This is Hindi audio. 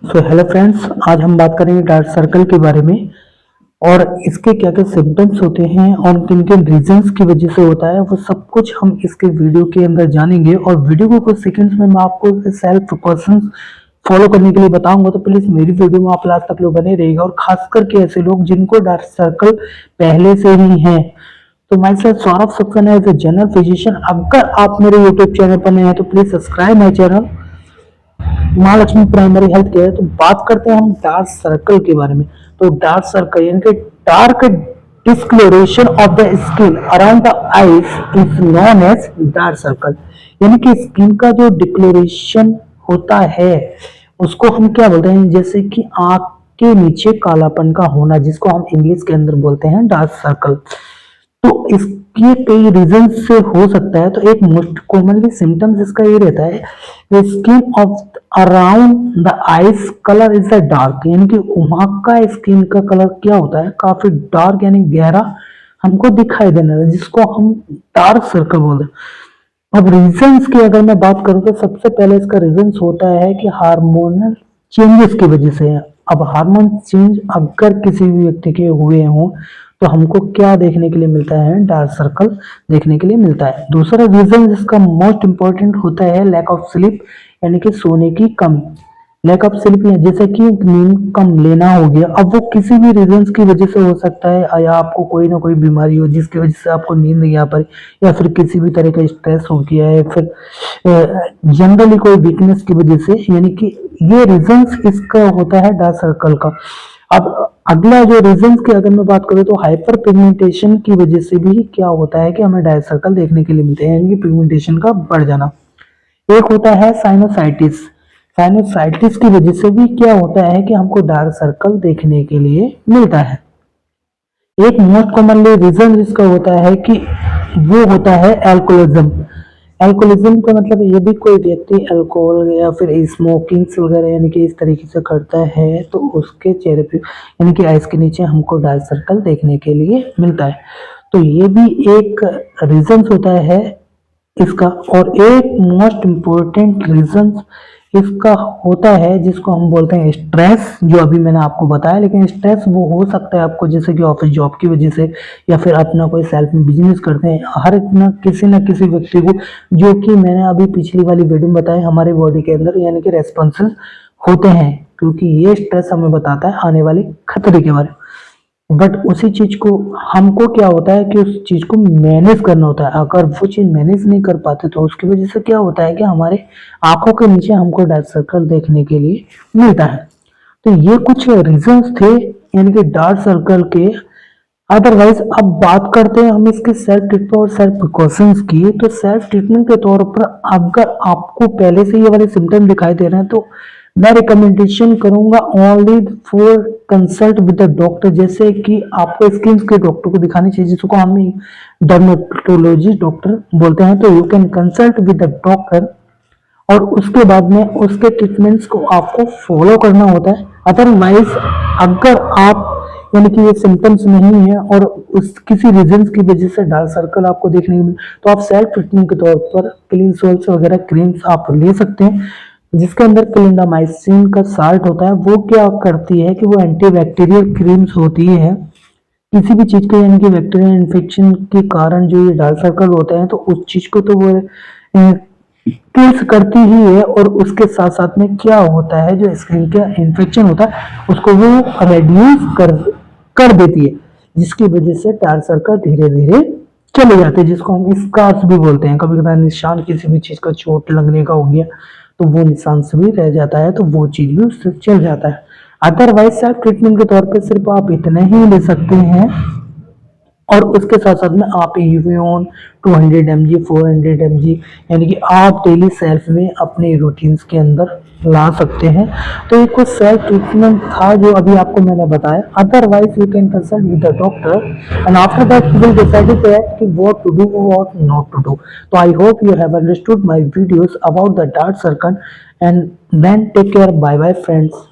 सो हेलो फ्रेंड्स, आज हम बात करेंगे डार्क सर्कल के बारे में और इसके क्या क्या सिम्टम्स होते हैं और किन किन रीजंस की वजह से होता है, वो सब कुछ हम इसके वीडियो के अंदर जानेंगे। और वीडियो को कुछ सेकंड्स में मैं आपको सेल्फ प्रिकॉशंस फॉलो करने के लिए बताऊंगा, तो प्लीज मेरी वीडियो में आप लास्ट तक लोग बने रहिएगा। और खास करके ऐसे लोग जिनको डार्क सर्कल पहले से ही है, तो myself Saurabh Saxena as a general physician. अगर आप मेरे यूट्यूब चैनल पर नए हैं तो please subscribe my channel Mahalakshmi primary health care. तो बात करते हैं हम डार्क सर्कल के बारे में। तो डार्क सर्कल यानी कि dark discoloration of the skin around the eyes is known as dark circle. यानी कि स्किन का जो डिक्लोरेशन होता है उसको हम क्या बोलते हैं, जैसे कि आंख के नीचे कालापन का होना, जिसको हम इंग्लिश के अंदर बोलते हैं डार्क सर्कल। तो इसके कई रीजन से हो सकता है। तो एक मोस्ट कॉमनली सिम्टम्स इसका ये रहता है, the skin of around the eyes colour is dark. यानी कि वहां का स्किन का कलर क्या होता है, काफी डार्क यानी गहरा हमको दिखाई देने लगा, जिसको हम डार्क सर्कल बोलते हैं। अब रीजंस की अगर मैं बात करूं तो सबसे पहले इसका रीजंस होता है कि हार्मोनल चेंजेस की वजह से है। अब हार्मोन चेंज अगर किसी भी व्यक्ति के हुए हों तो हमको क्या देखने के लिए मिलता है, डार्क सर्कल देखने के लिए मिलता है। दूसरा रीजन जिसका मोस्ट इंपॉर्टेंट होता है लैक ऑफ स्लीप, यानी कि सोने की कमी। लैक ऑफ स्लीप जैसे कि नींद कम लेना हो गया। अब वो किसी भी रीजन की वजह से हो सकता है, या आपको कोई ना कोई बीमारी हो जिसकी वजह से आपको नींद नहीं आ पाई, या फिर किसी भी तरह का स्ट्रेस हो गया है, फिर जनरली कोई वीकनेस की वजह से, यानी कि ये रीजंस इसका होता है डार्क सर्कल का। अब अगला जो रीजंस की अगर मैं बात करूं तो हाइपर पिगमेंटेशन की वजह से भी क्या होता है कि हमें डार्क सर्कल देखने के लिए मिलते हैं, यानी कि पिगमेंटेशन का बढ़ जाना। एक होता है साइनोसाइटिस। साइनोसाइटिस की वजह से भी क्या होता है कि हमको डार्क सर्कल देखने के लिए मिलता है। एक मोस्ट कॉमनली रीजन जिसका होता है कि वो होता है एल्कोहलिज्म। एल्कोहलिज्म का मतलब यदि कोई व्यक्ति अल्कोहल या फिर स्मोकिंग वगैरह यानी कि इस तरीके से करता है तो उसके चेहरे पे यानी कि आइज के नीचे हमको डार्क सर्कल देखने के लिए मिलता है। तो ये भी एक रीजन होता है इसका। और एक मोस्ट इम्पोर्टेंट रीजन इसका होता है जिसको हम बोलते हैं स्ट्रेस, जो अभी मैंने आपको बताया। लेकिन स्ट्रेस वो हो सकता है आपको जैसे कि ऑफिस जॉब की वजह से, या फिर अपना कोई सेल्फ बिजनेस करते हैं। हर ना किसी व्यक्ति को, जो कि मैंने अभी पिछली वाली वीडियो में बताया, हमारे बॉडी के अंदर यानी कि रेस्पॉन्सिबल होते हैं, क्योंकि ये स्ट्रेस हमें बताता है आने वाले खतरे के बारे में। बट उसी चीज को हमको क्या होता है कि उस चीज को मैनेज करना होता है। अगर वो चीज मैनेज नहीं कर पाते तो उसकी वजह से क्या होता है कि हमारे आंखों के नीचे हमको डार्क सर्कल देखने के लिए मिलता है। तो ये कुछ रीजंस थे यानी कि डार्क सर्कल के। अदरवाइज अब बात करते हैं हम इसके सेल्फ ट्रीटमेंट और सेल्फ प्रिकॉशंस की। तो सेल्फ ट्रीटमेंट के तौर पर अगर आपको पहले से ये वाले सिम्टम दिखाई दे रहे हैं तो मैं रिकमेंडेशन करूंगा only for consult with the doctor. जैसे कि आपको स्किन के डॉक्टर को दिखानी चाहिए, जिसको हम डर्मेटोलॉजी डॉक्टर बोलते हैं। तो you can consult with the doctor और उसके बाद में उसके ट्रीटमेंट्स को आपको फॉलो करना होता है। अदरवाइज अगर आप यानी कि ये सिम्टम्स नहीं है और उस किसी रीजन की वजह से डार्क सर्कल आपको देखने को मिले तो आप सेल्फ ट्रीटमेंट के तौर पर क्लीन सोल्स वगैरह क्रीम्स आप ले सकते हैं, जिसके अंदर क्लिंडामाइसिन का साल्ट होता है। वो क्या करती है कि वो एंटीबैक्टीरियल क्रीम्स होती है किसी भी चीज के, यानी कि बैक्टीरियल इन्फेक्शन के कारण जो ये डार्क सर्कल होते हैं तो उस चीज को तो वो किल्स करती ही है। और उसके साथ साथ में क्या होता है, जो स्किन का इन्फेक्शन होता है उसको वो रेड्यूस कर देती है, जिसकी वजह से डार्क सर्कल धीरे धीरे चले जाते हैं, जिसको हम स्कार्स भी बोलते हैं। कभी कभार निशान किसी भी चीज का चोट लगने का हो गया तो वो निशान से भी रह जाता है, तो वो चीज भी उससे चल जाता है। अदरवाइज सेल्फ ट्रीटमेंट के तौर पर सिर्फ आप इतना ही ले सकते हैं। और उसके साथ साथ में आप यूवियन 200 mg 400 mg यानी कि आप डेली सेल्फ में अपने रूटीन्स के अंदर ला सकते हैं। तो ये कुछ सेल्फ ट्रीटमेंट था जो अभी आपको मैंने बताया। Otherwise you can consult with the doctor and after that you will decide कि व्हाट टू डू और नॉट टू डू। तो I hope you have understood my videos about the dark circle and then take care. Bye bye friends.